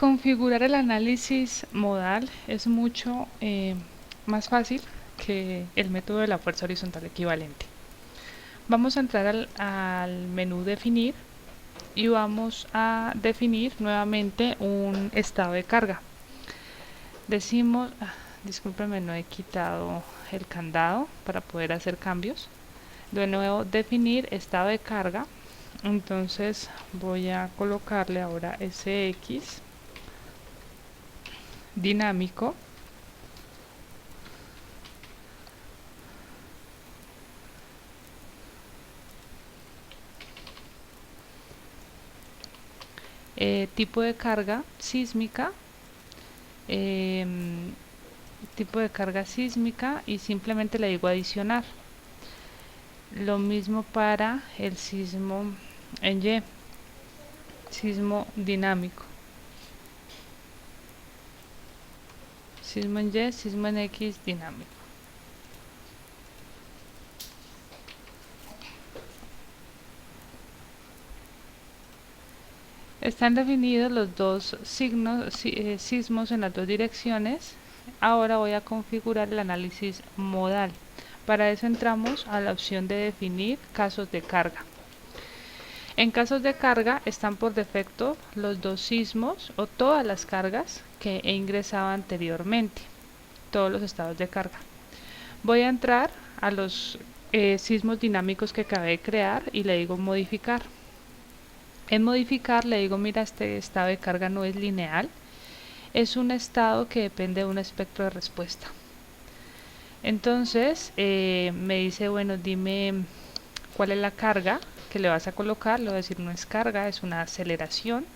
Configurar el análisis modal es mucho más fácil que el método de la fuerza horizontal equivalente. Vamos a entrar al menú definir y vamos a definir nuevamente un estado de carga. Decimos, discúlpenme, no he quitado el candado para poder hacer cambios. De nuevo, definir estado de carga. Entonces voy a colocarle ahora SX dinámico. Tipo de carga sísmica, tipo de carga sísmica y simplemente le digo adicionar. Lo mismo para el sismo en Y, sismo dinámico. Sismo en Y, sismo en X dinámico. Están definidos los dos sismos en las dos direcciones. Ahora voy a configurar el análisis modal. Para eso entramos a la opción de definir casos de carga. En casos de carga están por defecto los dos sismos o todas las cargas que he ingresado anteriormente, todos los estados de carga. Voy a entrar a los sismos dinámicos que acabé de crear y le digo modificar. En modificar le digo, mira, este estado de carga no es lineal, es un estado que depende de un espectro de respuesta. Entonces me dice, bueno, dime cuál es la carga que le vas a colocar. Le voy a decir, no es carga, es una aceleración.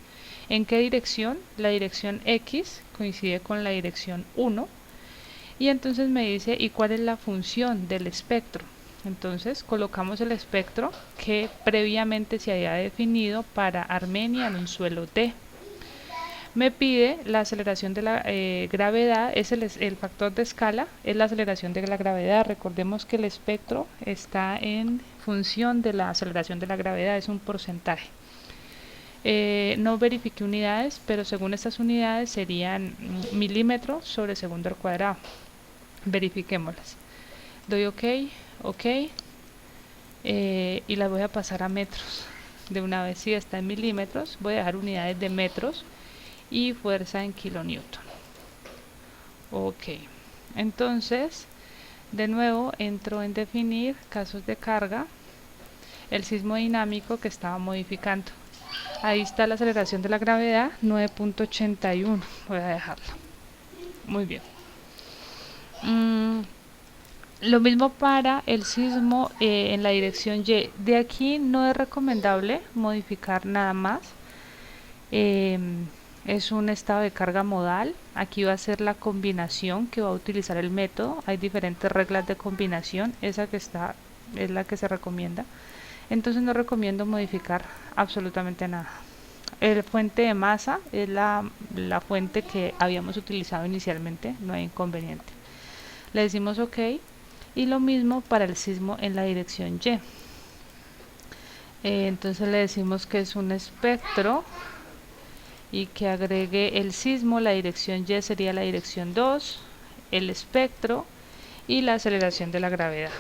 ¿En qué dirección? La dirección X coincide con la dirección 1. Y entonces me dice, ¿y cuál es la función del espectro? Entonces colocamos el espectro que previamente se había definido para Armenia en un suelo D. Me pide la aceleración de la gravedad, es el factor de escala, es la aceleración de la gravedad. Recordemos que el espectro está en función de la aceleración de la gravedad, es un porcentaje. No verifiqué unidades, pero según estas unidades serían milímetros sobre segundo al cuadrado. Verifiquémoslas. Doy OK, OK, y las voy a pasar a metros. De una vez, si está en milímetros, voy a dejar unidades de metros y fuerza en kilonewton. OK. Entonces, de nuevo entro en definir casos de carga, el sismo dinámico que estaba modificando. Ahí está la aceleración de la gravedad, 9.81. Voy a dejarlo. Muy bien. Lo mismo para el sismo en la dirección Y. De aquí no es recomendable modificar nada más. Es un estado de carga modal. Aquí va a ser la combinación que va a utilizar el método. Hay diferentes reglas de combinación. Esa que está es la que se recomienda. Entonces no recomiendo modificar absolutamente nada. El fuente de masa es la fuente que habíamos utilizado inicialmente. No hay inconveniente. Le decimos OK. Y lo mismo para el sismo en la dirección Y. Entonces le decimos que es un espectro y que agregue el sismo. La dirección Y sería la dirección 2, el espectro y la aceleración de la gravedad.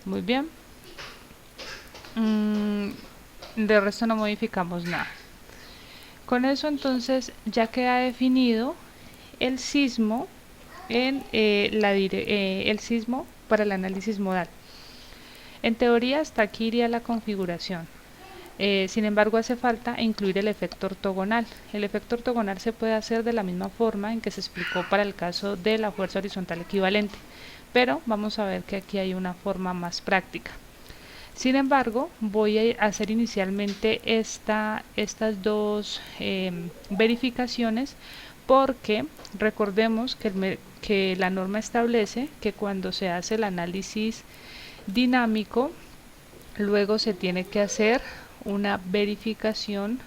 Muy bien. De resto no modificamos nada. Con eso entonces ya queda definido el sismo en el sismo para el análisis modal. En teoría hasta aquí iría la configuración. Sin embargo, hace falta incluir el efecto ortogonal. El efecto ortogonal se puede hacer de la misma forma en que se explicó para el caso de la fuerza horizontal equivalente, pero vamos a ver que aquí hay una forma más práctica. Sin embargo, voy a hacer inicialmente estas dos verificaciones porque recordemos que la norma establece que cuando se hace el análisis dinámico, luego se tiene que hacer una verificación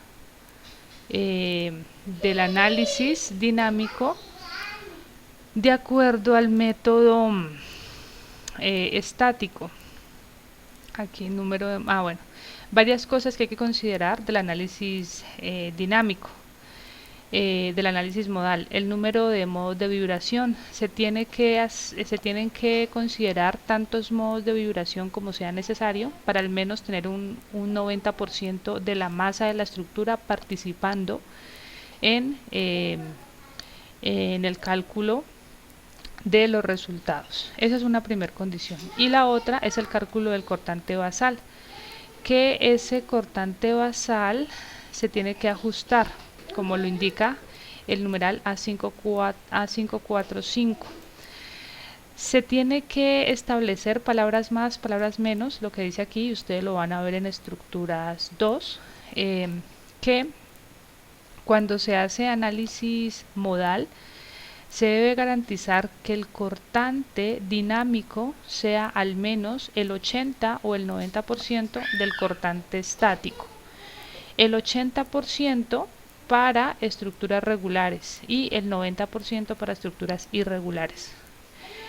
del análisis dinámico de acuerdo al método estático. Aquí número de, bueno, varias cosas que hay que considerar del análisis dinámico. del análisis modal, el número de modos de vibración. Se tienen que considerar tantos modos de vibración como sea necesario para al menos tener un 90% de la masa de la estructura participando en, eh, en el cálculo de los resultados. Esa es una primera condición. Y la otra es el cálculo del cortante basal, que ese cortante basal se tiene que ajustar, como lo indica el numeral A545. Se tiene que establecer palabras más, palabras menos, lo que dice aquí, ustedes lo van a ver en estructuras 2, que cuando se hace análisis modal, se debe garantizar que el cortante dinámico sea al menos el 80 o el 90% del cortante estático. El 80% para estructuras regulares y el 90% para estructuras irregulares.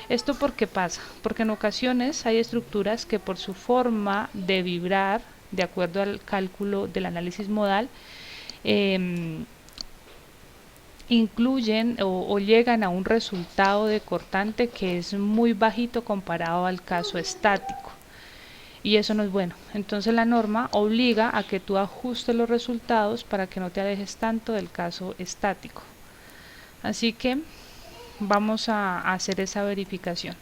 ¿Esto por qué pasa? Porque en ocasiones hay estructuras que por su forma de vibrar, de acuerdo al cálculo del análisis modal, incluyen o llegan a un resultado de cortante que es muy bajito comparado al caso estático, y eso no es bueno. Entonces la norma obliga a que tú ajustes los resultados para que no te alejes tanto del caso estático. Así que vamos a hacer esa verificación.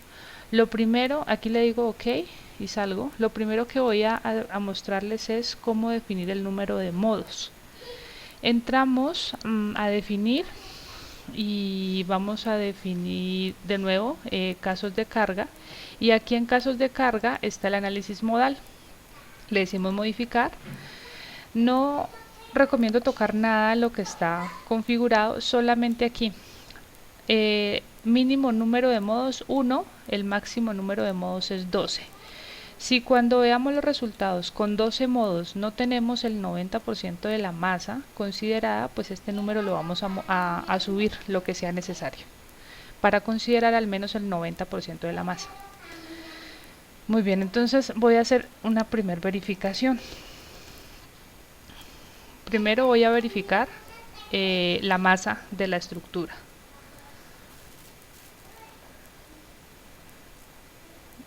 Lo primero, aquí le digo ok y salgo. Lo primero que voy a mostrarles es cómo definir el número de modos. Entramos a definir y vamos a definir de nuevo casos de carga, y aquí en casos de carga está el análisis modal. Le decimos modificar. No recomiendo tocar nada de lo que está configurado, solamente aquí mínimo número de modos 1, el máximo número de modos es 12. Si cuando veamos los resultados con 12 modos no tenemos el 90% de la masa considerada, pues este número lo vamos a subir lo que sea necesario para considerar al menos el 90% de la masa. Muy bien, entonces voy a hacer una primera verificación. Primero voy a verificar la masa de la estructura.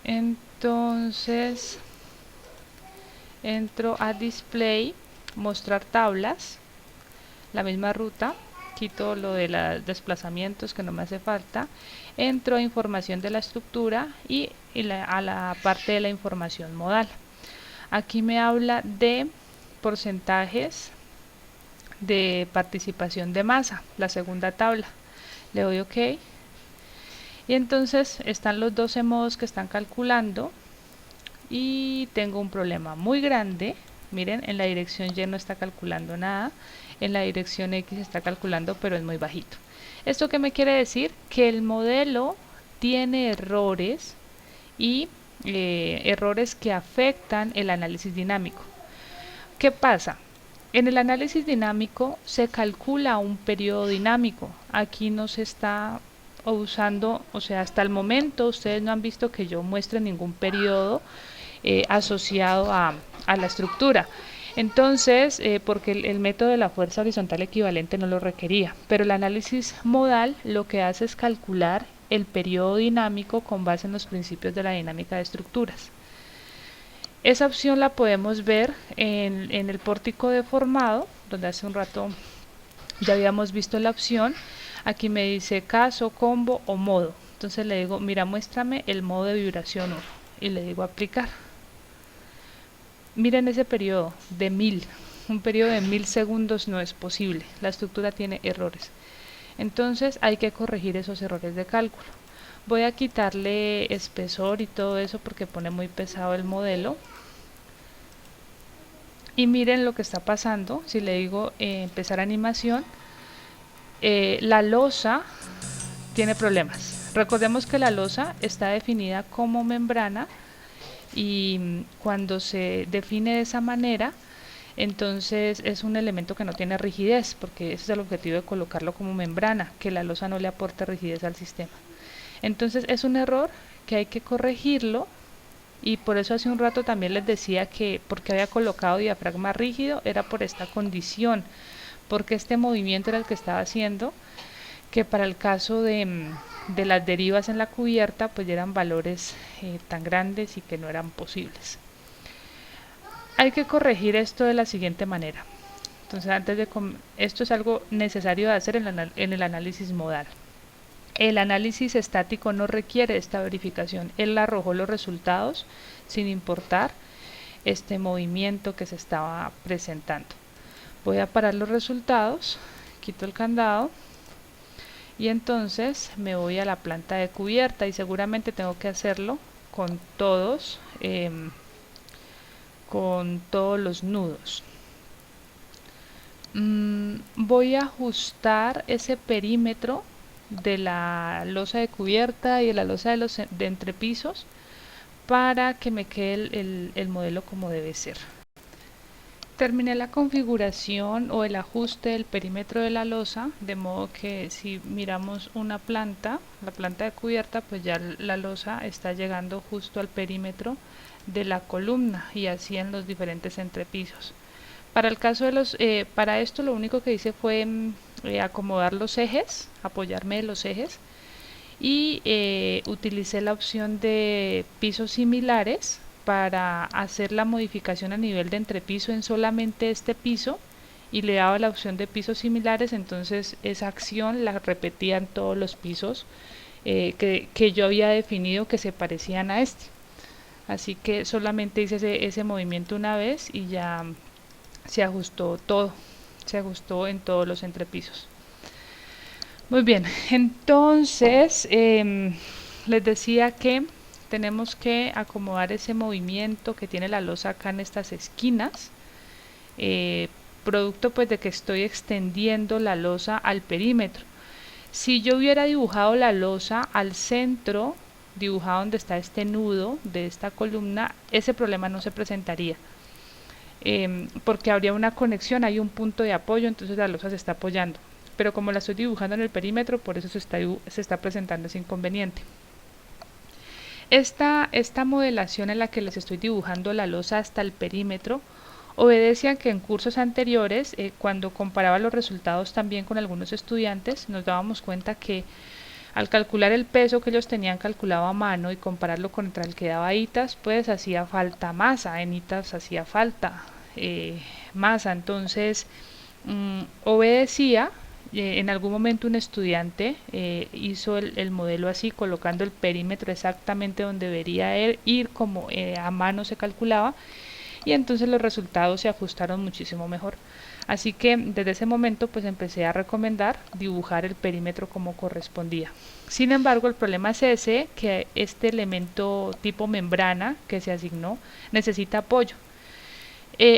Entonces entro a display, mostrar tablas, la misma ruta, quito lo de los desplazamientos que no me hace falta, entro a información de la estructura y a la parte de la información modal. Aquí me habla de porcentajes de participación de masa, la segunda tabla. Le doy ok. Y entonces están los 12 modos que están calculando, y tengo un problema muy grande. Miren, en la dirección Y no está calculando nada, en la dirección X está calculando, pero es muy bajito. ¿Esto qué me quiere decir? Que el modelo tiene errores, y errores que afectan el análisis dinámico. ¿Qué pasa? En el análisis dinámico se calcula un periodo dinámico. Aquí no se está usando, o sea, hasta el momento ustedes no han visto que yo muestre ningún periodo asociado a la estructura. Entonces, porque el método de la fuerza horizontal equivalente no lo requería, pero el análisis modal lo que hace es calcular el periodo dinámico con base en los principios de la dinámica de estructuras. Esa opción la podemos ver en el pórtico deformado, donde hace un rato ya habíamos visto la opción. Aquí me dice caso, combo o modo. Entonces le digo, mira, muéstrame el modo de vibración 1, y le digo aplicar. Miren ese periodo de 1000, un periodo de 1000 segundos no es posible, la estructura tiene errores. Entonces hay que corregir esos errores de cálculo. Voy a quitarle espesor y todo eso porque pone muy pesado el modelo. Y miren lo que está pasando. Si le digo empezar animación, la losa tiene problemas. Recordemos que la losa está definida como membrana, y cuando se define de esa manera, entonces es un elemento que no tiene rigidez, porque ese es el objetivo de colocarlo como membrana, que la losa no le aporte rigidez al sistema. Entonces es un error que hay que corregirlo, y por eso hace un rato también les decía que porque había colocado diafragma rígido era por esta condición, porque este movimiento era el que estaba haciendo que para el caso de las derivas en la cubierta pues eran valores tan grandes y que no eran posibles. Hay que corregir esto de la siguiente manera. Entonces, esto es algo necesario de hacer en el análisis modal. El análisis estático no requiere esta verificación. Él arrojó los resultados sin importar este movimiento que se estaba presentando. Voy a parar los resultados, quito el candado y entonces me voy a la planta de cubierta y seguramente tengo que hacerlo con todos los nudos. Voy a ajustar ese perímetro de la losa de cubierta y de la losa de entrepisos para que me quede el modelo como debe ser. Terminé la configuración o el ajuste del perímetro de la losa, de modo que si miramos una planta, la planta de cubierta, pues ya la losa está llegando justo al perímetro de la columna y así en los diferentes entrepisos. Para el caso de para esto lo único que hice fue acomodar los ejes, apoyarme de los ejes y utilicé la opción de pisos similares para hacer la modificación a nivel de entrepiso en solamente este piso y le daba la opción de pisos similares, entonces esa acción la repetía en todos los pisos que yo había definido que se parecían a este. Así que solamente hice ese movimiento una vez y ya se ajustó todo, se ajustó en todos los entrepisos. Muy bien, entonces les decía que tenemos que acomodar ese movimiento que tiene la losa acá en estas esquinas, producto pues de que estoy extendiendo la losa al perímetro. Si yo hubiera dibujado la losa al centro, dibujado donde está este nudo de esta columna, ese problema no se presentaría. Porque habría una conexión, hay un punto de apoyo, entonces la losa se está apoyando, pero como la estoy dibujando en el perímetro, por eso se está presentando ese inconveniente. Esta modelación en la que les estoy dibujando la losa hasta el perímetro obedece a que en cursos anteriores, cuando comparaba los resultados también con algunos estudiantes, nos dábamos cuenta que al calcular el peso que ellos tenían calculado a mano y compararlo contra el que daba ITAS, pues hacía falta masa, en ITAS hacía falta masa, entonces obedecía. En algún momento un estudiante hizo el modelo así, colocando el perímetro exactamente donde debería ir, como a mano se calculaba, y entonces los resultados se ajustaron muchísimo mejor. Así que desde ese momento pues empecé a recomendar dibujar el perímetro como correspondía. Sin embargo, el problema es ese, que este elemento tipo membrana que se asignó necesita apoyo.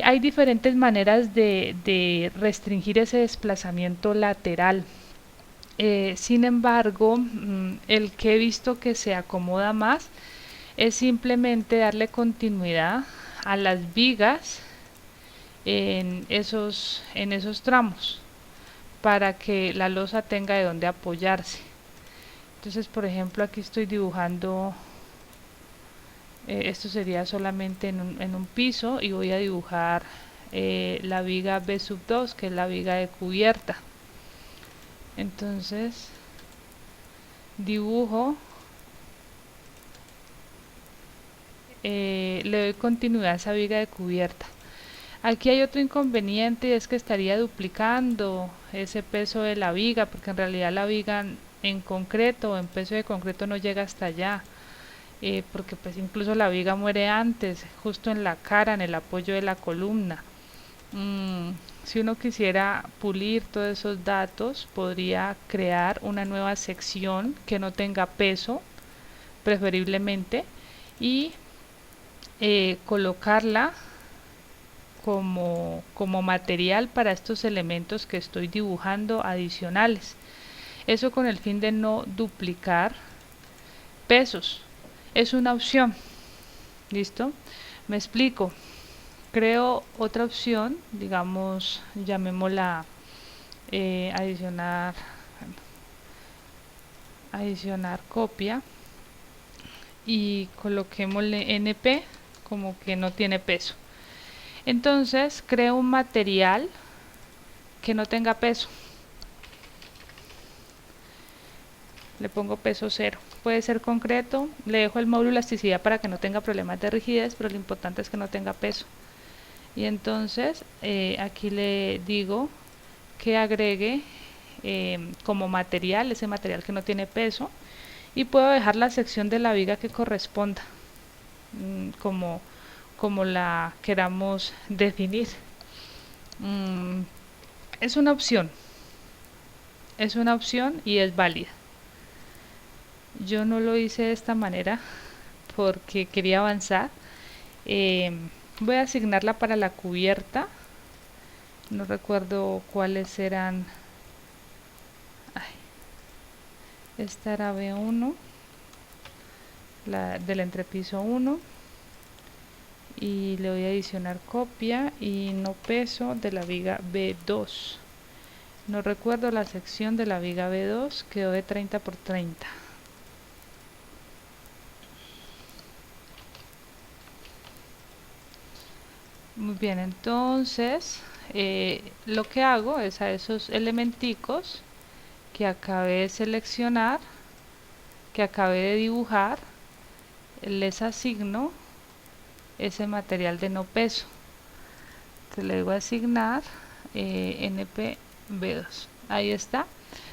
Hay diferentes maneras de restringir ese desplazamiento lateral. Sin embargo, el que he visto que se acomoda más es simplemente darle continuidad a las vigas en esos tramos para que la losa tenga de dónde apoyarse. Entonces, por ejemplo, aquí estoy dibujando, esto sería solamente en un piso, y voy a dibujar la viga B2, que es la viga de cubierta. Entonces dibujo, le doy continuidad a esa viga de cubierta. Aquí hay otro inconveniente, y es que estaría duplicando ese peso de la viga, porque en realidad la viga en concreto, en peso de concreto, no llega hasta allá, porque pues incluso la viga muere antes, justo en la cara, en el apoyo de la columna. Si uno quisiera pulir todos esos datos, podría crear una nueva sección que no tenga peso, preferiblemente, y colocarla como material para estos elementos que estoy dibujando adicionales. Eso con el fin de no duplicar pesos. Es una opción. ¿Listo? Me explico. Creo otra opción, digamos, llamémosla adicionar copia, y coloquémosle NP como que no tiene peso. Entonces creo un material que no tenga peso. Le pongo peso 0. Puede ser concreto, le dejo el módulo elasticidad para que no tenga problemas de rigidez, pero lo importante es que no tenga peso. Y entonces aquí le digo que agregue como material, ese material que no tiene peso, y puedo dejar la sección de la viga que corresponda, como la queramos definir. Es una opción y es válida. Yo no lo hice de esta manera porque quería avanzar. Voy a asignarla para la cubierta. No recuerdo cuáles eran. Esta era B1, la del entrepiso 1, y le voy a adicionar copia y no peso de la viga B2. No recuerdo la sección de la viga B2, quedó de 30 por 30. Muy bien, entonces lo que hago es a esos elementicos que acabé de seleccionar, que acabé de dibujar, les asigno ese material de no peso. Entonces le digo asignar NP-B2. Ahí está.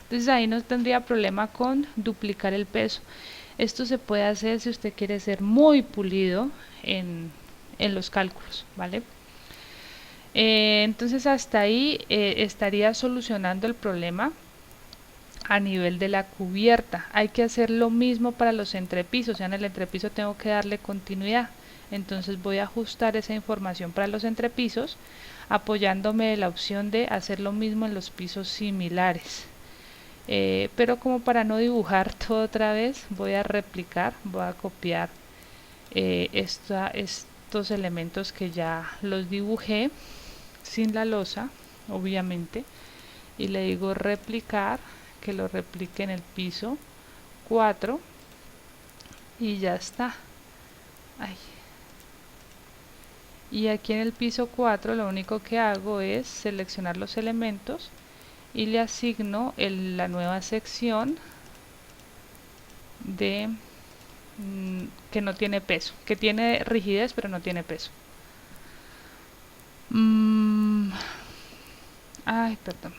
Entonces ahí no tendría problema con duplicar el peso. Esto se puede hacer si usted quiere ser muy pulido en los cálculos, ¿vale? Entonces hasta ahí estaría solucionando el problema a nivel de la cubierta. Hay que hacer lo mismo para los entrepisos, o sea, en el entrepiso tengo que darle continuidad. Entonces voy a ajustar esa información para los entrepisos, apoyándome de la opción de hacer lo mismo en los pisos similares. Pero como para no dibujar todo otra vez, voy a replicar, voy a copiar estos elementos que ya los dibujé sin la losa, obviamente, y le digo replicar, que lo replique en el piso 4 y ya está. Ay. Y aquí en el piso 4 lo único que hago es seleccionar los elementos y le asigno la nueva sección de que no tiene peso, que tiene rigidez pero no tiene peso. Ay, perdón.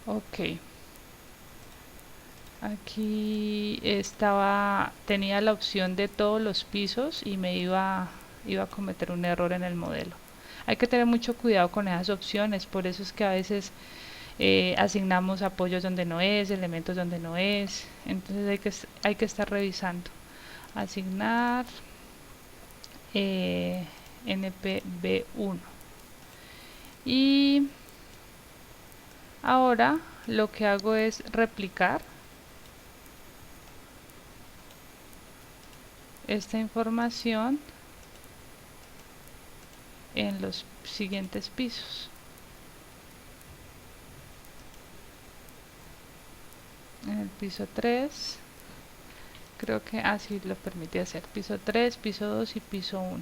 Ok. Aquí tenía la opción de todos los pisos y me iba a cometer un error en el modelo. Hay que tener mucho cuidado con esas opciones, por eso es que a veces asignamos apoyos donde no es, elementos donde no es, entonces hay que estar revisando. Asignar NPB1 y ahora lo que hago es replicar esta información en los siguientes pisos. En el piso 3, creo que así lo permite hacer, piso 3, piso 2 y piso 1.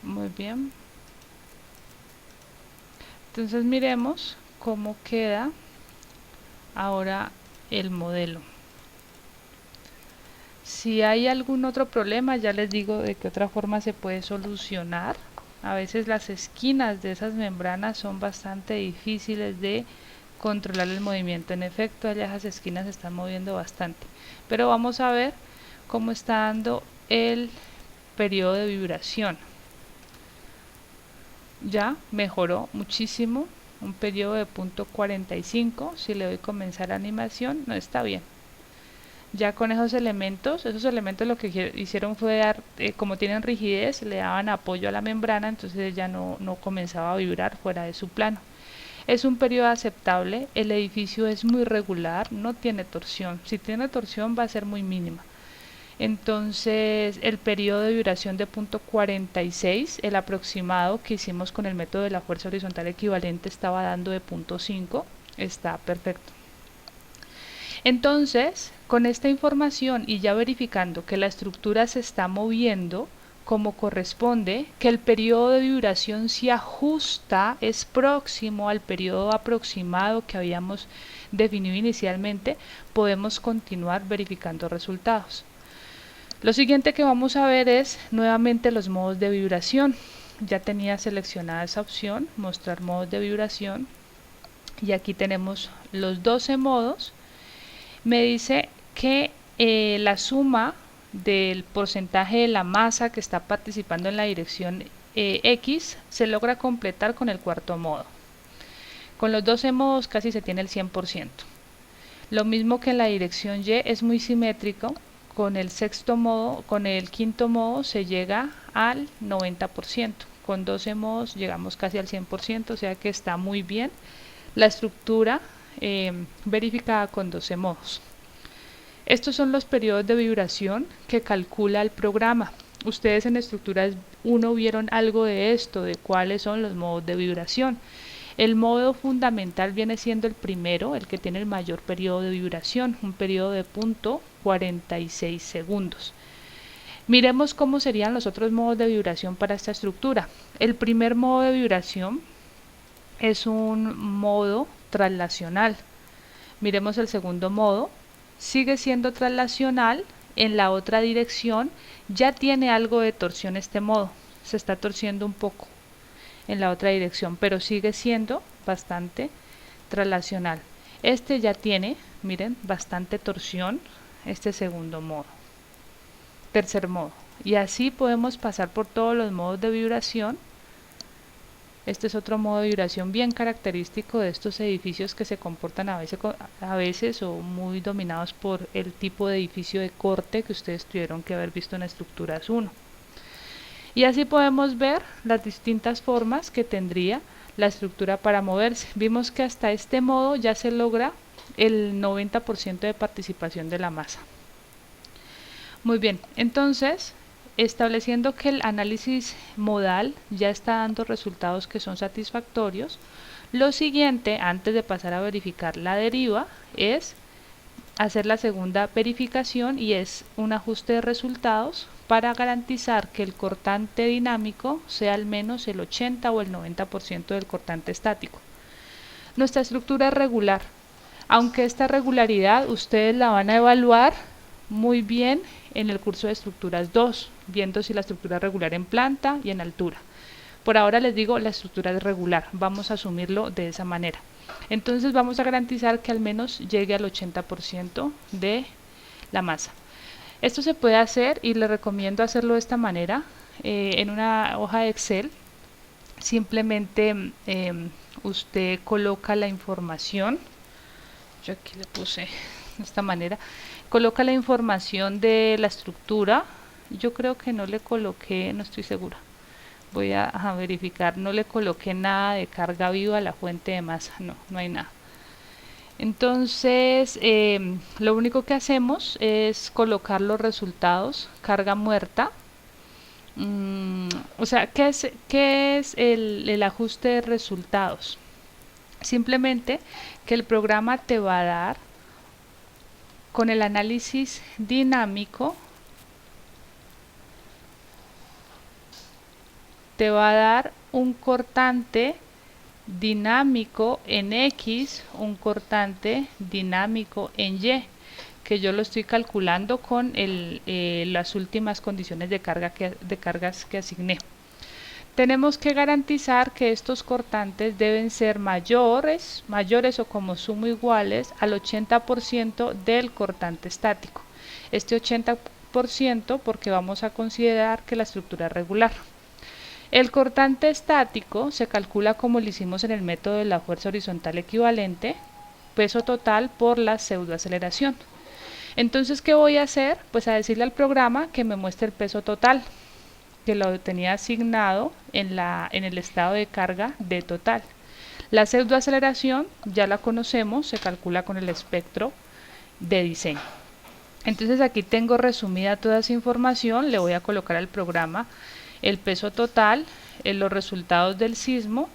Muy bien. Entonces miremos cómo queda ahora el modelo. Si hay algún otro problema, ya les digo de qué otra forma se puede solucionar. A veces las esquinas de esas membranas son bastante difíciles de controlar el movimiento. En efecto, allá esas esquinas se están moviendo bastante. Pero vamos a ver cómo está dando el periodo de vibración. Ya mejoró muchísimo, un periodo de 0.45. Si le doy comenzar animación, no está bien. Ya con esos elementos lo que hicieron fue dar, como tienen rigidez, le daban apoyo a la membrana, entonces ya no comenzaba a vibrar fuera de su plano. Es un periodo aceptable, el edificio es muy regular, no tiene torsión. Si tiene torsión va a ser muy mínima. Entonces el periodo de vibración de 0.46, el aproximado que hicimos con el método de la fuerza horizontal equivalente estaba dando de 0.5, está perfecto. Entonces, con esta información y ya verificando que la estructura se está moviendo como corresponde, que el periodo de vibración se ajusta, es próximo al periodo aproximado que habíamos definido inicialmente, podemos continuar verificando resultados. Lo siguiente que vamos a ver es nuevamente los modos de vibración. Ya tenía seleccionada esa opción, mostrar modos de vibración, y aquí tenemos los 12 modos. Me dice que la suma del porcentaje de la masa que está participando en la dirección X se logra completar con el cuarto modo. Con los 12 modos casi se tiene el 100%. Lo mismo que en la dirección Y es muy simétrico. Con el quinto modo se llega al 90%. Con 12 modos llegamos casi al 100%, o sea que está muy bien la estructura verificada con 12 modos. Estos son los periodos de vibración que calcula el programa. Ustedes en estructuras 1 vieron algo de esto, de cuáles son los modos de vibración. El modo fundamental viene siendo el primero, el que tiene el mayor periodo de vibración, un periodo de 0.46 segundos. Miremos cómo serían los otros modos de vibración para esta estructura. El primer modo de vibración es un modo traslacional. Miremos el segundo modo. Sigue siendo traslacional en la otra dirección, ya tiene algo de torsión este modo, se está torciendo un poco en la otra dirección, pero sigue siendo bastante traslacional. Este ya tiene, miren, bastante torsión, este segundo modo, tercer modo, y así podemos pasar por todos los modos de vibración. Este es otro modo de vibración bien característico de estos edificios que se comportan a veces o muy dominados por el tipo de edificio de corte que ustedes tuvieron que haber visto en estructuras 1. Y así podemos ver las distintas formas que tendría la estructura para moverse. Vimos que hasta este modo ya se logra el 90% de participación de la masa. Muy bien, entonces, estableciendo que el análisis modal ya está dando resultados que son satisfactorios, lo siguiente, antes de pasar a verificar la deriva, es hacer la segunda verificación, y es un ajuste de resultados para garantizar que el cortante dinámico sea al menos el 80 o el 90% del cortante estático. Nuestra estructura es regular, aunque esta regularidad ustedes la van a evaluar muy bien en el curso de estructuras 2, viendo si la estructura es regular en planta y en altura. Por ahora les digo, la estructura es regular, vamos a asumirlo de esa manera. Entonces vamos a garantizar que al menos llegue al 80% de la masa. Esto se puede hacer, y les recomiendo hacerlo de esta manera, en una hoja de Excel. Simplemente usted coloca la información, yo aquí le puse de esta manera, coloca la información de la estructura. Yo creo que no le coloqué, no estoy segura, voy a verificar, no le coloqué nada de carga viva a la fuente de masa, no hay nada. Entonces lo único que hacemos es colocar los resultados, carga muerta. O sea, ¿qué es el ajuste de resultados? Simplemente que el programa te va a dar, con el análisis dinámico, te va a dar un cortante dinámico en X, un cortante dinámico en Y, que yo lo estoy calculando con las últimas condiciones de cargas que asigné. Tenemos que garantizar que estos cortantes deben ser mayores o como sumo iguales al 80% del cortante estático. Este 80% porque vamos a considerar que la estructura es regular. El cortante estático se calcula como lo hicimos en el método de la fuerza horizontal equivalente, peso total por la pseudoaceleración. Entonces, ¿qué voy a hacer? Pues a decirle al programa que me muestre el peso total, que lo tenía asignado en el estado de carga de total. La pseudoaceleración ya la conocemos, se calcula con el espectro de diseño. Entonces aquí tengo resumida toda esa información, le voy a colocar al programa el peso total, los resultados del sismo,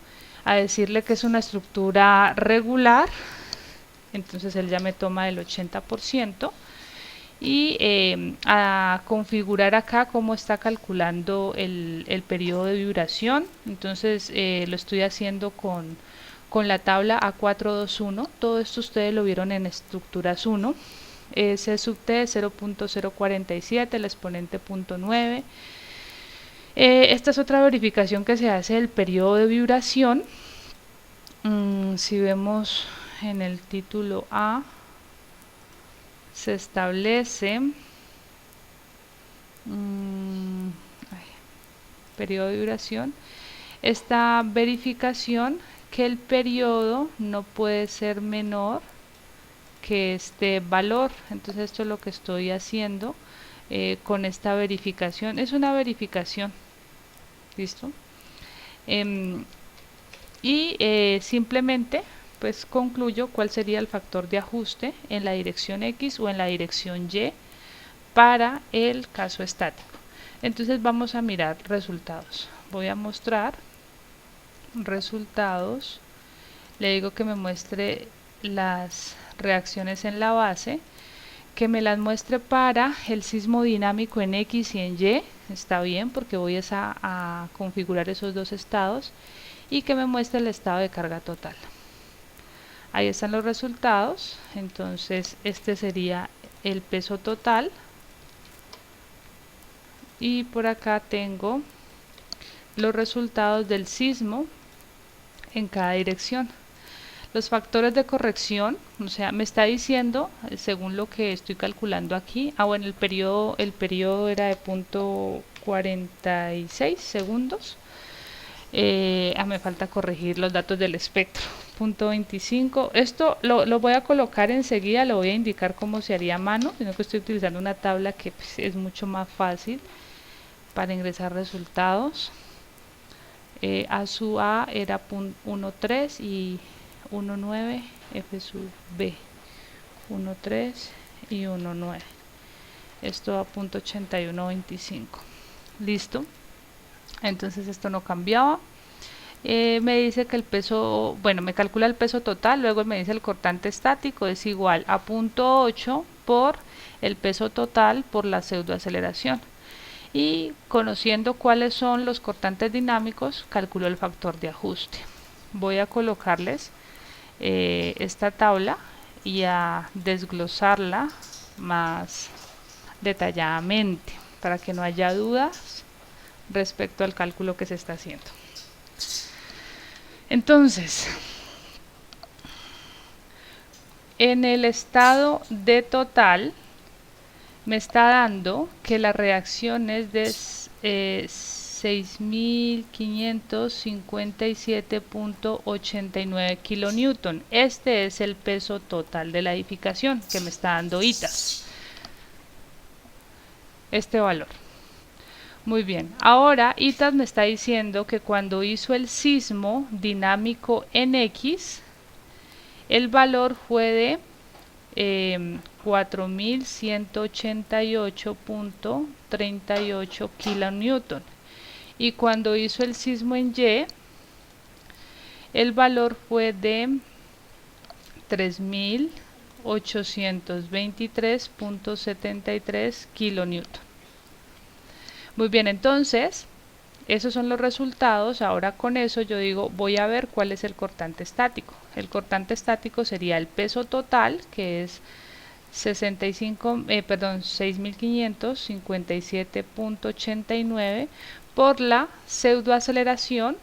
a decirle que es una estructura regular, entonces él ya me toma el 80%. Y a configurar acá cómo está calculando el periodo de vibración. Entonces lo estoy haciendo con la tabla A421. Todo esto ustedes lo vieron en estructuras 1. C sub T 0.047, el exponente 0.9. Esta es otra verificación que se hace del periodo de vibración. Si vemos en el título A, se establece periodo de vibración, esta verificación que el periodo no puede ser menor que este valor. Entonces esto es lo que estoy haciendo con esta verificación. Es una verificación, listo. Simplemente pues concluyo cuál sería el factor de ajuste en la dirección X o en la dirección Y para el caso estático. Entonces vamos a mirar resultados. Voy a mostrar resultados. Le digo que me muestre las reacciones en la base, que me las muestre para el sismo dinámico en X y en Y. Está bien porque voy a configurar esos dos estados, y que me muestre el estado de carga total. Ahí están los resultados. Entonces este sería el peso total, y por acá tengo los resultados del sismo en cada dirección. Los factores de corrección, o sea, me está diciendo, según lo que estoy calculando aquí, bueno, el periodo era de 0.46 segundos. Me falta corregir los datos del espectro, 0.25. Esto lo voy a colocar enseguida, lo voy a indicar cómo se haría a mano, sino que estoy utilizando una tabla que pues, es mucho más fácil para ingresar resultados. A sub A era 1.3 y 1.9, F sub B 1.3 y 1.9. Esto a 0.8125. Listo. Entonces esto no cambiaba. Me dice que el peso, bueno, me calcula el peso total, luego me dice el cortante estático es igual a 0.8 por el peso total por la pseudoaceleración. Y conociendo cuáles son los cortantes dinámicos, calculo el factor de ajuste. Voy a colocarles esta tabla y a desglosarla más detalladamente para que no haya dudas respecto al cálculo que se está haciendo. Entonces, en el estado de total me está dando que la reacción es de 6.557.89 kilonewton. Este es el peso total de la edificación que me está dando ITAS. Este valor. Muy bien, ahora ITAS me está diciendo que cuando hizo el sismo dinámico en X, el valor fue de 4.188.38 kilonewton, y cuando hizo el sismo en Y, el valor fue de 3.823.73 kilonewton. Muy bien, entonces esos son los resultados. Ahora con eso yo digo, voy a ver cuál es el cortante estático. El cortante estático sería el peso total, que es 6.557.89 por la pseudoaceleración,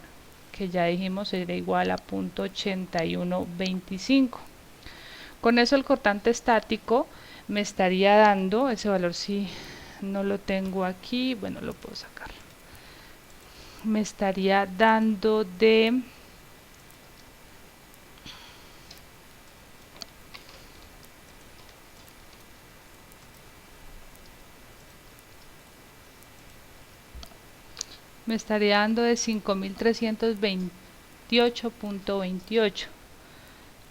que ya dijimos era igual a 0.8125. Con eso el cortante estático me estaría dando, ese valor sí no lo tengo aquí, bueno, lo puedo sacar. Me estaría dando de 5.328.28.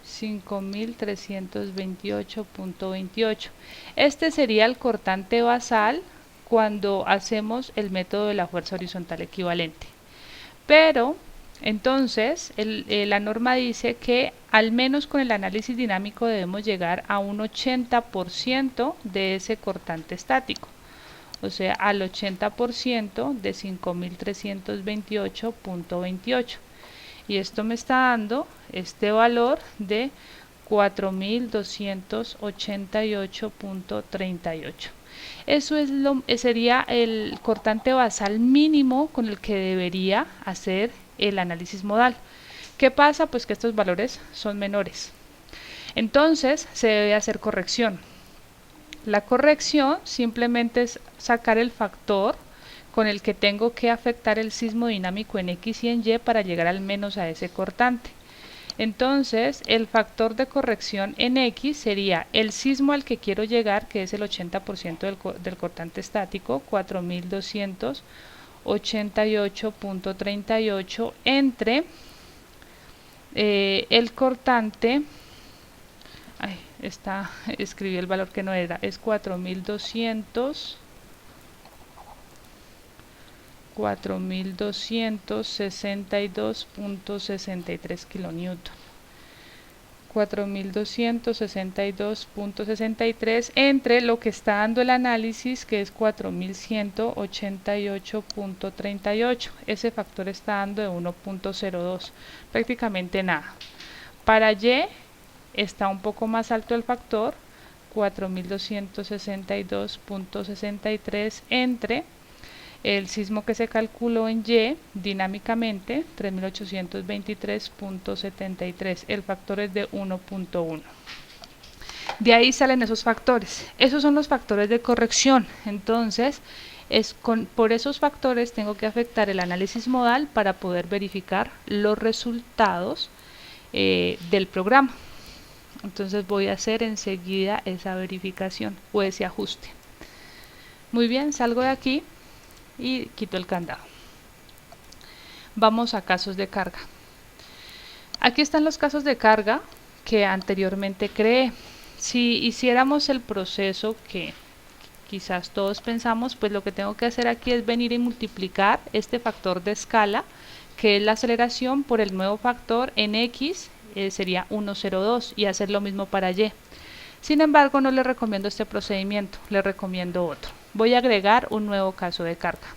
5.328.28. Este sería el cortante basal cuando hacemos el método de la fuerza horizontal equivalente. Pero Entonces, la norma dice que al menos con el análisis dinámico debemos llegar a un 80% de ese cortante estático, o sea, al 80% de 5328.28. Y esto me está dando este valor de 4288.38. Eso es sería el cortante basal mínimo con el que debería hacer el análisis modal. ¿Qué pasa? Pues que estos valores son menores. Entonces se debe hacer corrección. La corrección simplemente es sacar el factor con el que tengo que afectar el sismo dinámico en X y en Y para llegar al menos a ese cortante. Entonces, el factor de corrección en X sería el sismo al que quiero llegar, que es el 80% del cortante estático, 4288.38, entre el cortante, escribí el valor que no era, es 4262.63 kilonewton. 4262.63 entre lo que está dando el análisis, que es 4188.38. Ese factor está dando de 1.02, prácticamente nada. Para Y está un poco más alto el factor, 4262.63 entre el sismo que se calculó en Y dinámicamente, 3823.73. El factor es de 1.1. De ahí salen esos factores. Esos son los factores de corrección. Entonces, por esos factores tengo que afectar el análisis modal para poder verificar los resultados del programa. Entonces voy a hacer enseguida esa verificación o ese ajuste. Muy bien, salgo de aquí y quito el candado. Vamos a casos de carga. Aquí están los casos de carga que anteriormente creé. Si hiciéramos el proceso que quizás todos pensamos, pues lo que tengo que hacer aquí es venir y multiplicar este factor de escala, que es la aceleración, por el nuevo factor en X, sería 1,02, y hacer lo mismo para Y. Sin embargo, no le recomiendo este procedimiento, le recomiendo otro. Voy a agregar un nuevo caso de carga.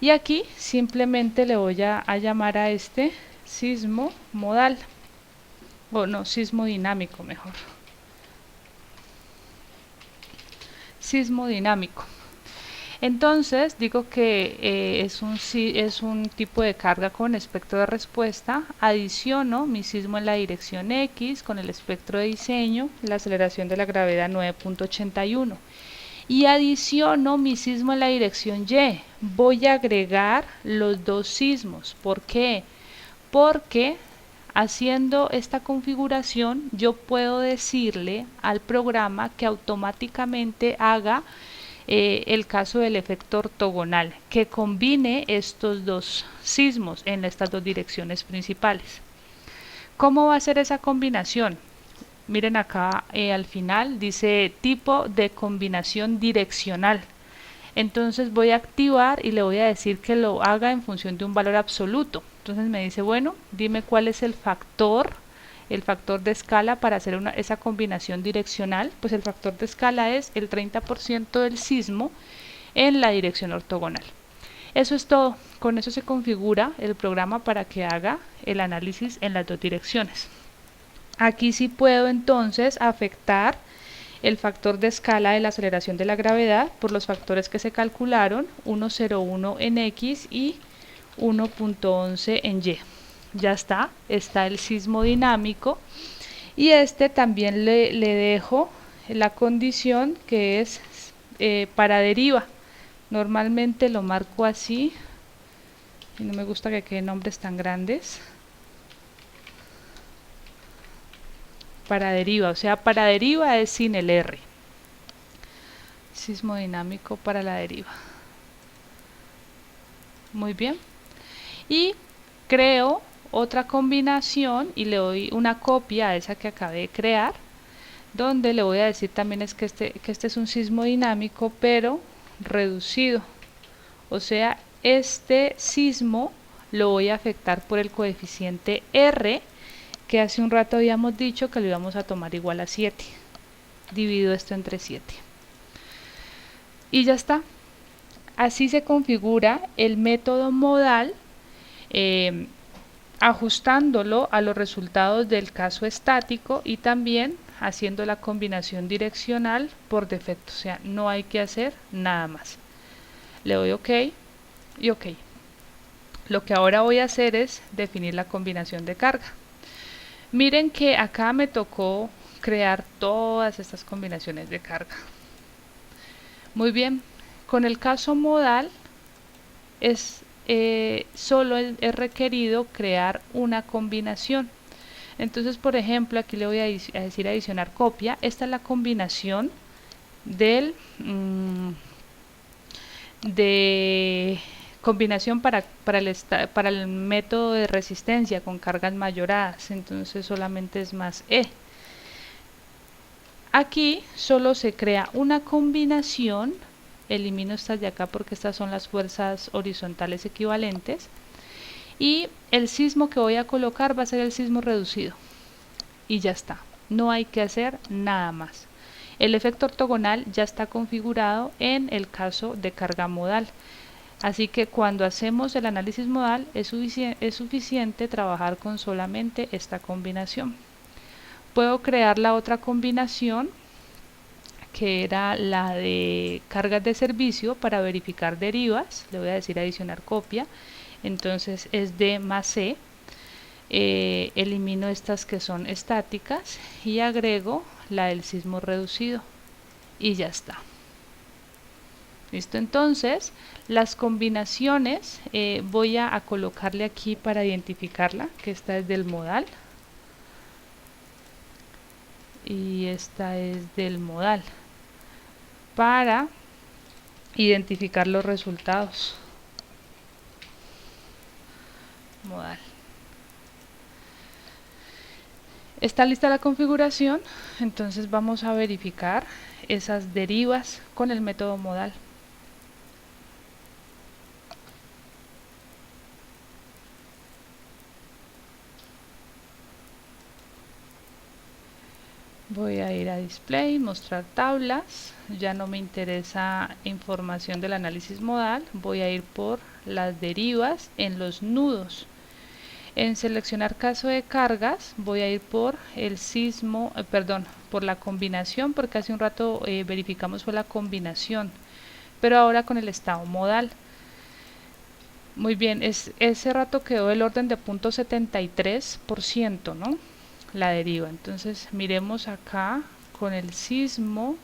Y aquí simplemente le voy a llamar a este sismo modal, o no, sismo dinámico mejor. Sismo dinámico. Entonces digo que es un tipo de carga con espectro de respuesta. Adiciono mi sismo en la dirección X con el espectro de diseño, la aceleración de la gravedad 9.81. Y adiciono mi sismo en la dirección Y. Voy a agregar los dos sismos. ¿Por qué? Porque haciendo esta configuración yo puedo decirle al programa que automáticamente haga el caso del efecto ortogonal, que combine estos dos sismos en estas dos direcciones principales. ¿Cómo va a ser esa combinación? Miren acá al final dice tipo de combinación direccional. Entonces voy a activar y le voy a decir que lo haga en función de un valor absoluto. Entonces me dice, bueno, dime cuál es el factor de escala para hacer esa combinación direccional. Pues el factor de escala es el 30% del sismo en la dirección ortogonal. Eso es todo. Con eso se configura el programa para que haga el análisis en las dos direcciones. Aquí sí puedo entonces afectar el factor de escala de la aceleración de la gravedad por los factores que se calcularon, 1,01 en X y 1.11 en Y. Ya está el sismo dinámico, y también le dejo la condición que es para deriva. Normalmente lo marco así y no me gusta que queden nombres tan grandes. Para deriva, o sea, para deriva es sin el R. Sismo dinámico para la deriva. Muy bien. Y creo otra combinación y le doy una copia a esa que acabé de crear, donde le voy a decir también que este es un sismo dinámico pero reducido. O sea, este sismo lo voy a afectar por el coeficiente R, que hace un rato habíamos dicho que lo íbamos a tomar igual a 7. Divido esto entre 7. Y ya está. Así se configura el método modal, ajustándolo a los resultados del caso estático y también haciendo la combinación direccional por defecto. O sea, no hay que hacer nada más. Le doy OK y OK. Lo que ahora voy a hacer es definir la combinación de carga. Miren que acá me tocó crear todas estas combinaciones de carga. Muy bien, con el caso modal solo es requerido crear una combinación. Entonces, por ejemplo, aquí le voy a decir adicionar copia. Esta es la combinación de combinación para el método de resistencia con cargas mayoradas. Entonces solamente es más E. Aquí solo se crea una combinación. Elimino estas de acá porque estas son las fuerzas horizontales equivalentes. Y el sismo que voy a colocar va a ser el sismo reducido. Y ya está. No hay que hacer nada más. El efecto ortogonal ya está configurado en el caso de carga modal. Así que cuando hacemos el análisis modal es suficiente trabajar con solamente esta combinación. Puedo crear la otra combinación, que era la de cargas de servicio para verificar derivas. Le voy a decir adicionar copia. Entonces es D más C. Elimino estas que son estáticas y agrego la del sismo reducido. Y ya está. Listo, entonces las combinaciones voy a colocarle aquí para identificarla, que esta es del modal y esta es del modal, para identificar los resultados. Modal. Está lista la configuración, entonces vamos a verificar esas derivas con el método modal. Voy a ir a display, mostrar tablas. Ya no me interesa información del análisis modal. Voy a ir por las derivas en los nudos. En seleccionar caso de cargas voy a ir por el sismo, por la combinación, porque hace un rato verificamos fue la combinación, pero ahora con el estado modal. Muy bien, ese rato quedó el orden de 0.73%, ¿no? La deriva. Entonces miremos acá con el sismo,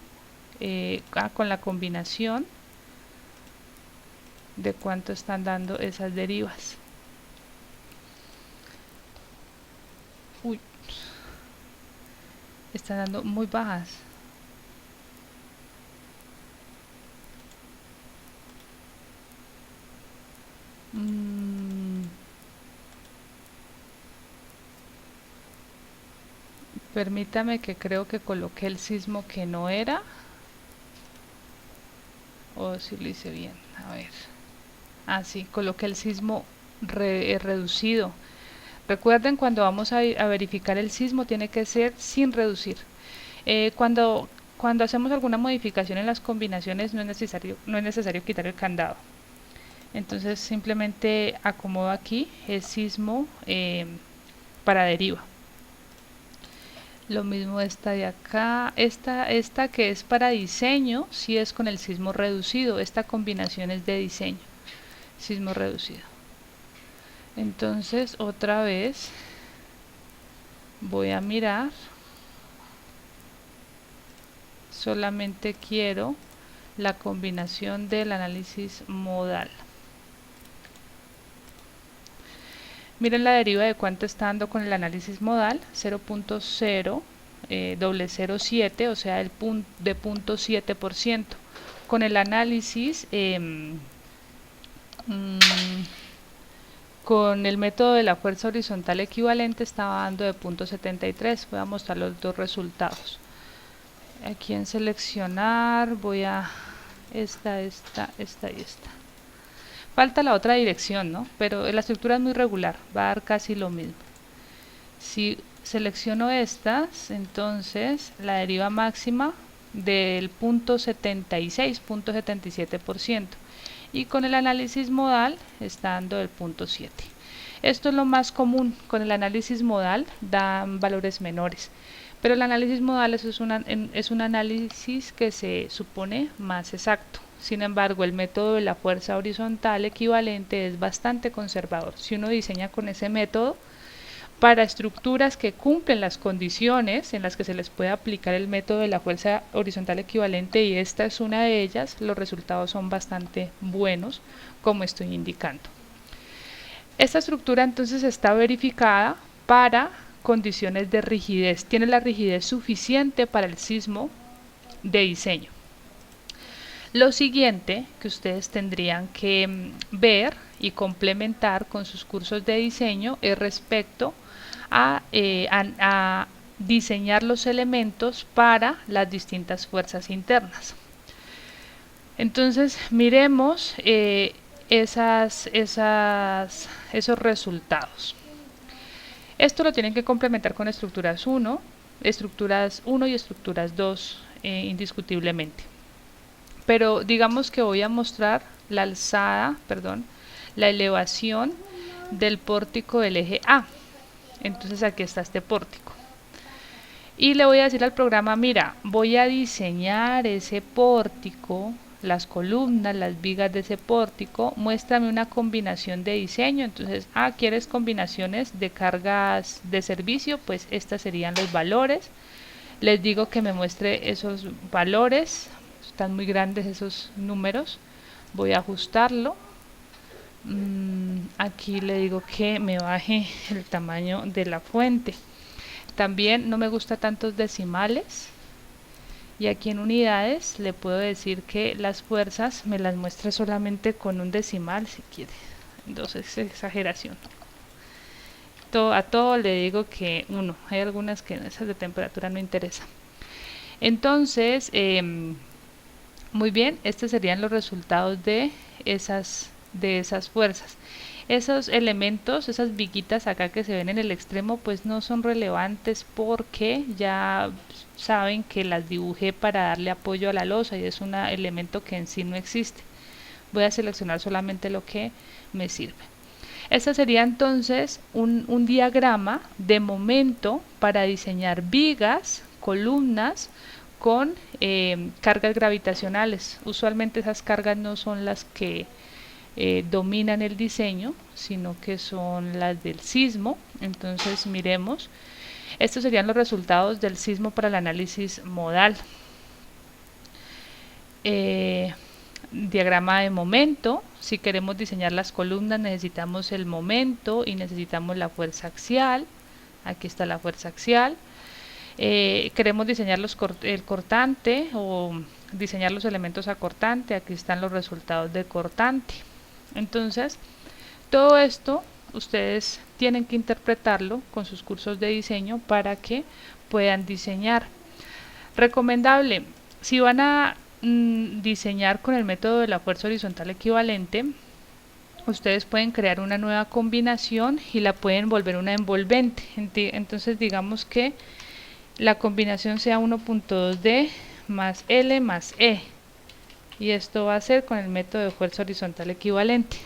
con la combinación, de cuánto están dando esas derivas. Uy, están dando muy bajas. Permítame, que creo que coloqué el sismo que no era, o si lo hice bien. A ver, sí, coloqué el sismo reducido. Recuerden, cuando vamos a verificar el sismo tiene que ser sin reducir. Cuando hacemos alguna modificación en las combinaciones no es necesario quitar el candado. Entonces simplemente acomodo aquí el sismo para deriva. Lo mismo esta de acá, esta que es para diseño, si es con el sismo reducido. Esta combinación es de diseño, sismo reducido. Entonces otra vez voy a mirar, solamente quiero la combinación del análisis modal. Miren la deriva de cuánto está dando con el análisis modal, 0.007, o sea, de 0.7%. Con el análisis con el método de la fuerza horizontal equivalente estaba dando de 0.73. Voy a mostrar los dos resultados. Aquí en seleccionar voy a esta y esta. Falta la otra dirección, ¿no? Pero la estructura es muy regular, va a dar casi lo mismo. Si selecciono estas, entonces la deriva máxima del punto 76, punto 77%, y con el análisis modal está dando el punto 7. Esto es lo más común. Con el análisis modal dan valores menores, pero el análisis modal es un análisis que se supone más exacto. Sin embargo, el método de la fuerza horizontal equivalente es bastante conservador. Si uno diseña con ese método para estructuras que cumplen las condiciones en las que se les puede aplicar el método de la fuerza horizontal equivalente, y esta es una de ellas, los resultados son bastante buenos, como estoy indicando. Esta estructura entonces está verificada para condiciones de rigidez, tiene la rigidez suficiente para el sismo de diseño. Lo siguiente que ustedes tendrían que ver y complementar con sus cursos de diseño es respecto a diseñar los elementos para las distintas fuerzas internas. Entonces miremos esos resultados. Esto lo tienen que complementar con estructuras 1 y estructuras 2 indiscutiblemente. Pero digamos que voy a mostrar la la elevación del pórtico del eje A. Entonces aquí está este pórtico. Y le voy a decir al programa, mira, voy a diseñar ese pórtico, las columnas, las vigas de ese pórtico, muéstrame una combinación de diseño. Entonces, ¿quieres combinaciones de cargas de servicio? Pues estos serían los valores. Les digo que me muestre esos valores, están muy grandes esos números, voy a ajustarlo. Aquí le digo que me baje el tamaño de la fuente. También no me gusta tantos decimales, y aquí en unidades le puedo decir que las fuerzas me las muestre solamente con un decimal si quiere. Entonces es exageración. A todo le digo que 1. Hay algunas que esas de temperatura no interesan. Entonces muy bien, estos serían los resultados de esas fuerzas. Esos elementos, esas viguitas acá que se ven en el extremo, pues no son relevantes porque ya saben que las dibujé para darle apoyo a la losa y es un elemento que en sí no existe. Voy a seleccionar solamente lo que me sirve. Este sería entonces un diagrama de momento para diseñar vigas, columnas con cargas gravitacionales. Usualmente esas cargas no son las que dominan el diseño, sino que son las del sismo. Entonces miremos, estos serían los resultados del sismo para el análisis modal. Diagrama de momento. Si queremos diseñar las columnas necesitamos el momento y necesitamos la fuerza axial. Aquí está la fuerza axial. Queremos diseñar el cortante o diseñar los elementos a cortante. Aquí están los resultados de cortante. Entonces todo esto ustedes tienen que interpretarlo con sus cursos de diseño para que puedan diseñar. Recomendable, si van a diseñar con el método de la fuerza horizontal equivalente, ustedes pueden crear una nueva combinación y la pueden volver una envolvente. Entonces digamos que la combinación sea 1.2D más L más E, y esto va a ser con el método de fuerza horizontal equivalente.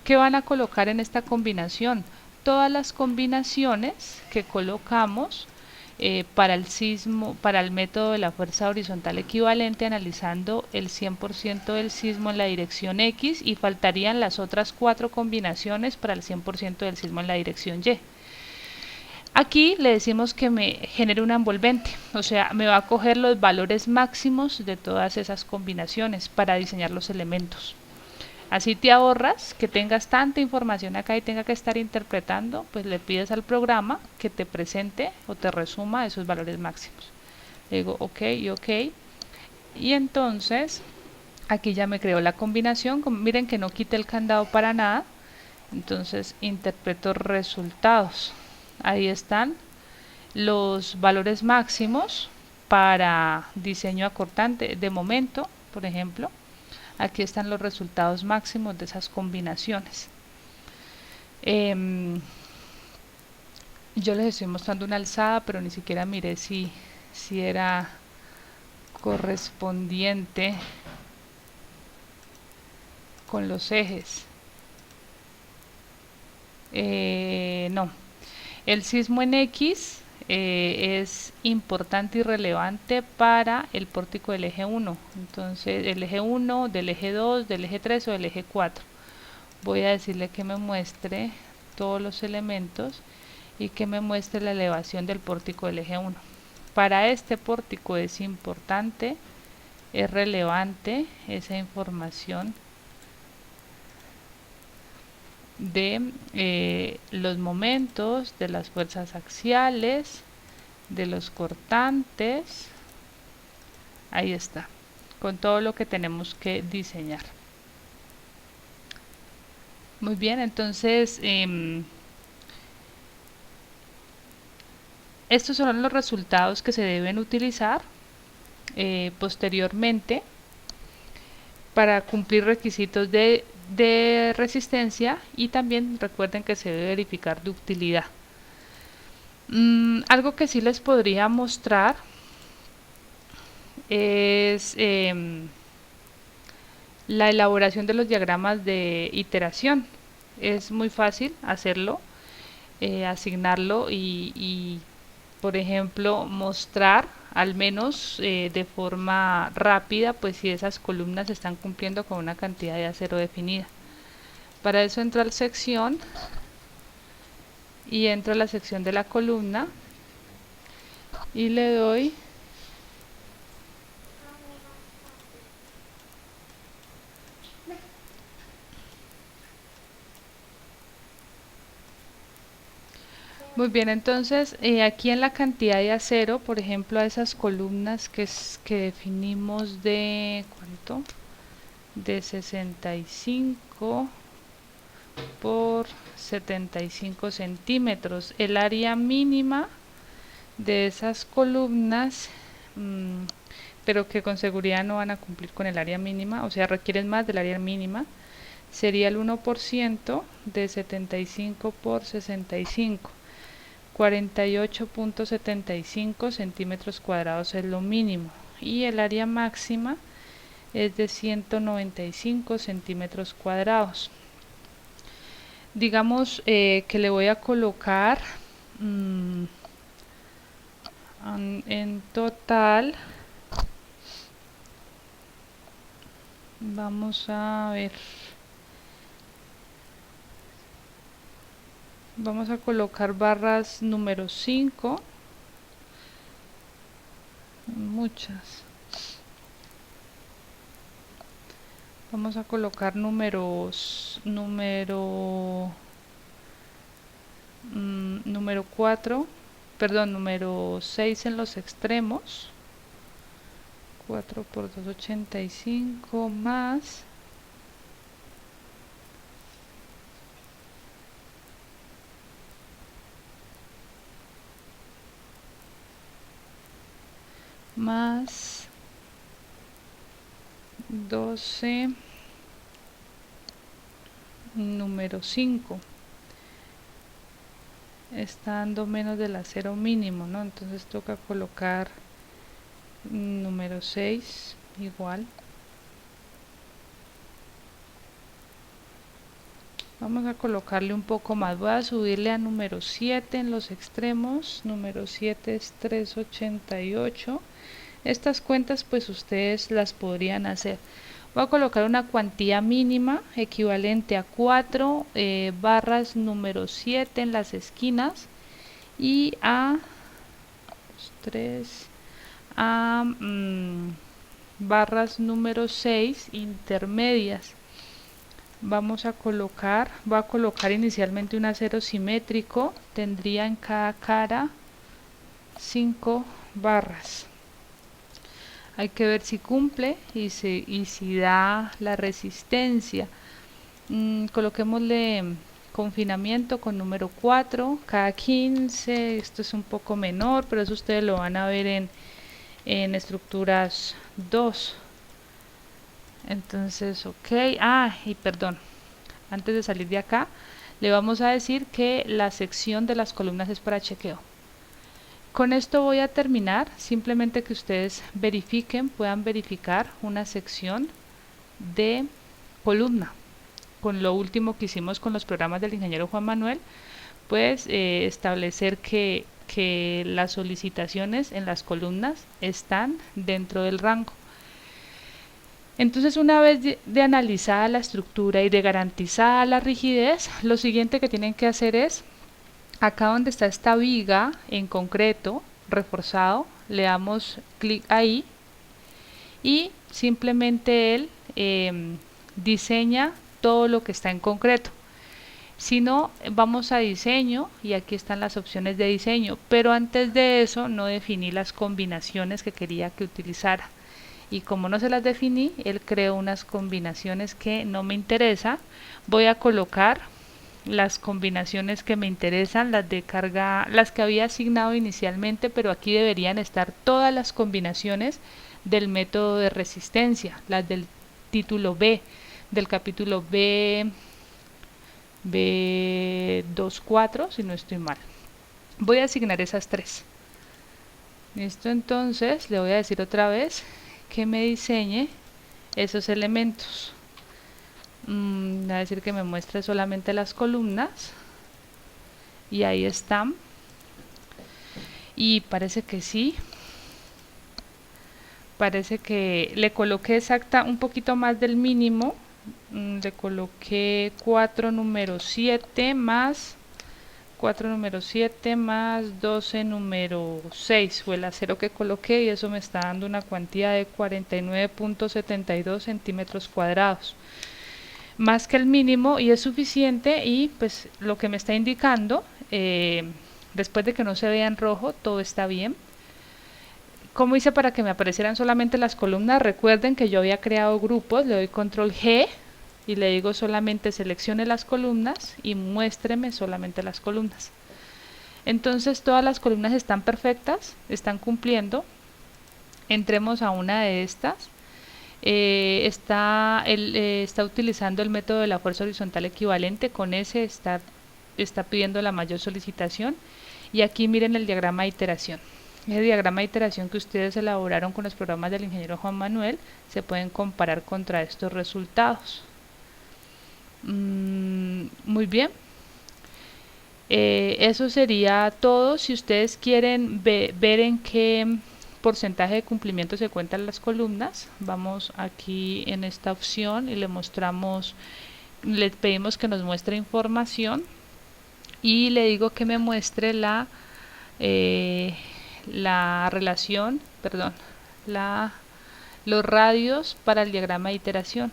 ¿Qué van a colocar en esta combinación? Todas las combinaciones que colocamos para el sismo, para el método de la fuerza horizontal equivalente, analizando el 100% del sismo en la dirección X, y faltarían las otras 4 combinaciones para el 100% del sismo en la dirección Y. Aquí le decimos que me genere una envolvente, o sea, me va a coger los valores máximos de todas esas combinaciones para diseñar los elementos. Así te ahorras que tengas tanta información acá y tenga que estar interpretando, pues le pides al programa que te presente o te resuma esos valores máximos. Le digo ok y ok, y entonces aquí ya me creó la combinación. Miren que no quite el candado para nada. Entonces interpreto resultados. Ahí están los valores máximos para diseño acortante de momento, por ejemplo. Aquí están los resultados máximos de esas combinaciones. Yo les estoy mostrando una alzada, pero ni siquiera miré si era correspondiente con los ejes. No, el sismo en X es importante y relevante para el pórtico del eje 1. Entonces, el eje 1, del eje 2, del eje 3 o del eje 4. Voy a decirle que me muestre todos los elementos y que me muestre la elevación del pórtico del eje 1. Para este pórtico es importante, es relevante esa información de los momentos, de las fuerzas axiales, de los cortantes. Ahí está, con todo lo que tenemos que diseñar. Muy bien, entonces estos son los resultados que se deben utilizar posteriormente para cumplir requisitos de resistencia, y también recuerden que se debe verificar ductilidad. Algo que sí les podría mostrar es la elaboración de los diagramas de iteración. Es muy fácil hacerlo, asignarlo y por ejemplo mostrar al menos de forma rápida pues si esas columnas están cumpliendo con una cantidad de acero definida. Para eso entro a la sección y entro a la sección de la columna y le doy muy bien. Entonces aquí en la cantidad de acero, por ejemplo, a esas columnas que definimos de ¿cuánto? De 65 por 75 centímetros. El área mínima de esas columnas, pero que con seguridad no van a cumplir con el área mínima, o sea, requieren más del área mínima, sería el 1% de 75 por 65. 48.75 centímetros cuadrados es lo mínimo, y el área máxima es de 195 centímetros cuadrados. Digamos que le voy a colocar en total, vamos a ver, vamos a colocar barras número 5, muchas. Vamos a colocar número 4, perdón, número 6 en los extremos. 4 por 2, 85 más más 12 número 5, está dando menos del acero mínimo, ¿no? Entonces toca colocar número 6 igual. Vamos a colocarle un poco más, voy a subirle a número 7 en los extremos. Número 7 es 388. Estas cuentas pues ustedes las podrían hacer. Voy a colocar una cuantía mínima equivalente a 4 barras número 7 en las esquinas y a 3 a barras número 6 intermedias. Vamos a colocar, voy a colocar inicialmente un acero simétrico, tendría en cada cara 5 barras. Hay que ver si cumple y si da la resistencia. Coloquémosle confinamiento con número 4, cada 15, esto es un poco menor, pero eso ustedes lo van a ver en estructuras 2. Entonces, ok, y perdón, antes de salir de acá, le vamos a decir que la sección de las columnas es para chequeo. Con esto voy a terminar, simplemente que ustedes verifiquen, puedan verificar una sección de columna. Con lo último que hicimos con los programas del ingeniero Juan Manuel, pues establecer que las solicitaciones en las columnas están dentro del rango. Entonces, una vez de analizada la estructura y de garantizada la rigidez, lo siguiente que tienen que hacer es, acá donde está esta viga en concreto, reforzado, le damos clic ahí y simplemente él diseña todo lo que está en concreto. Si no, vamos a diseño y aquí están las opciones de diseño, pero antes de eso no definí las combinaciones que quería que utilizara. Y como no se las definí, él creó unas combinaciones que no me interesa. Voy a colocar las combinaciones que me interesan, las de carga, las que había asignado inicialmente, pero aquí deberían estar todas las combinaciones del método de resistencia, las del título B, del capítulo B24, si no estoy mal. Voy a asignar esas tres. Listo, entonces le voy a decir otra vez que me diseñe esos elementos. Va a decir que me muestre solamente las columnas y ahí están, y parece que sí, parece que le coloqué exacta un poquito más del mínimo. Le coloqué 4 número 7 más 4 número 7 más 12 número 6 fue el acero que coloqué, y eso me está dando una cuantía de 49.72 centímetros cuadrados, más que el mínimo, y es suficiente. Y pues lo que me está indicando, después de que no se vea en rojo, todo está bien. ¿Cómo hice para que me aparecieran solamente las columnas? Recuerden que yo había creado grupos, le doy control G y le digo solamente seleccione las columnas y muéstreme solamente las columnas. Entonces todas las columnas están perfectas, están cumpliendo. Entremos a una de estas. Está utilizando el método de la fuerza horizontal equivalente, con ese está pidiendo la mayor solicitación. Y aquí miren el diagrama de iteración. Ese diagrama de iteración que ustedes elaboraron con los programas del ingeniero Juan Manuel se pueden comparar contra estos resultados. Muy bien. Eso sería todo. Si ustedes quieren ver en qué porcentaje de cumplimiento se cuentan las columnas, vamos aquí en esta opción y le mostramos, le pedimos que nos muestre información y le digo que me muestre la relación, perdón, los radios para el diagrama de iteración.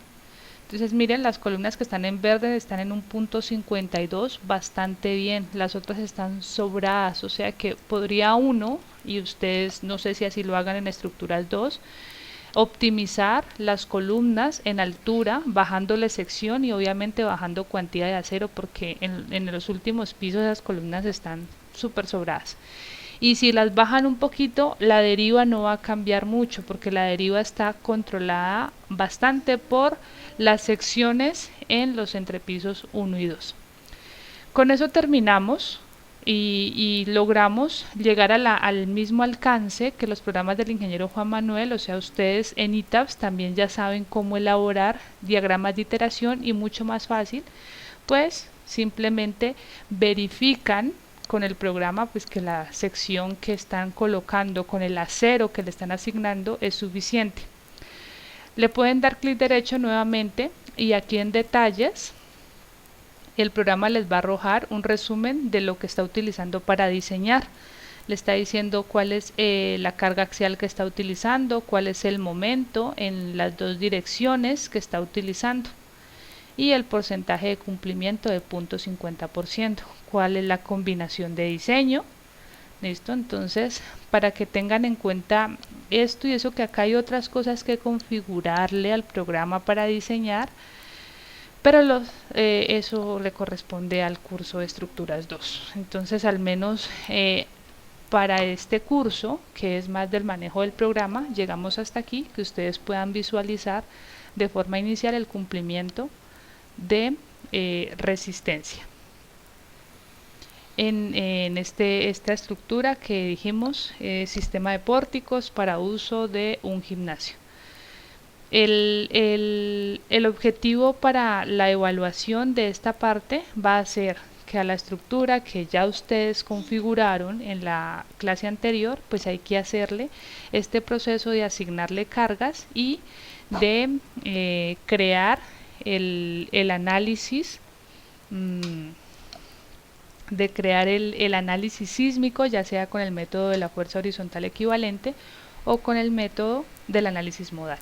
Entonces miren, las columnas que están en verde están en un punto 52, bastante bien. Las otras están sobradas, o sea que podría uno, y ustedes no sé si así lo hagan en estructuras 2, optimizar las columnas en altura, bajándole sección y obviamente bajando cuantía de acero, porque en los últimos pisos las columnas están súper sobradas. Y si las bajan un poquito, la deriva no va a cambiar mucho, porque la deriva está controlada bastante por las secciones en los entrepisos 1 y 2. Con eso terminamos y logramos llegar al mismo alcance que los programas del ingeniero Juan Manuel. O sea, ustedes en ETABS también ya saben cómo elaborar diagramas de iteración, y mucho más fácil, pues simplemente verifican con el programa pues que la sección que están colocando con el acero que le están asignando es suficiente. Le pueden dar clic derecho nuevamente y aquí en detalles el programa les va a arrojar un resumen de lo que está utilizando para diseñar. Le está diciendo cuál es la carga axial que está utilizando, cuál es el momento en las dos direcciones que está utilizando, y el porcentaje de cumplimiento de 0.50%, cuál es la combinación de diseño. Listo, entonces para que tengan en cuenta esto y eso, que acá hay otras cosas que configurarle al programa para diseñar, pero eso le corresponde al curso de estructuras 2. Entonces al menos para este curso, que es más del manejo del programa, llegamos hasta aquí, que ustedes puedan visualizar de forma inicial el cumplimiento de resistencia. En esta estructura que dijimos, sistema de pórticos para uso de un gimnasio. El objetivo para la evaluación de esta parte va a ser que a la estructura que ya ustedes configuraron en la clase anterior, pues hay que hacerle este proceso de asignarle cargas y de crear el análisis, el análisis sísmico, ya sea con el método de la fuerza horizontal equivalente o con el método del análisis modal.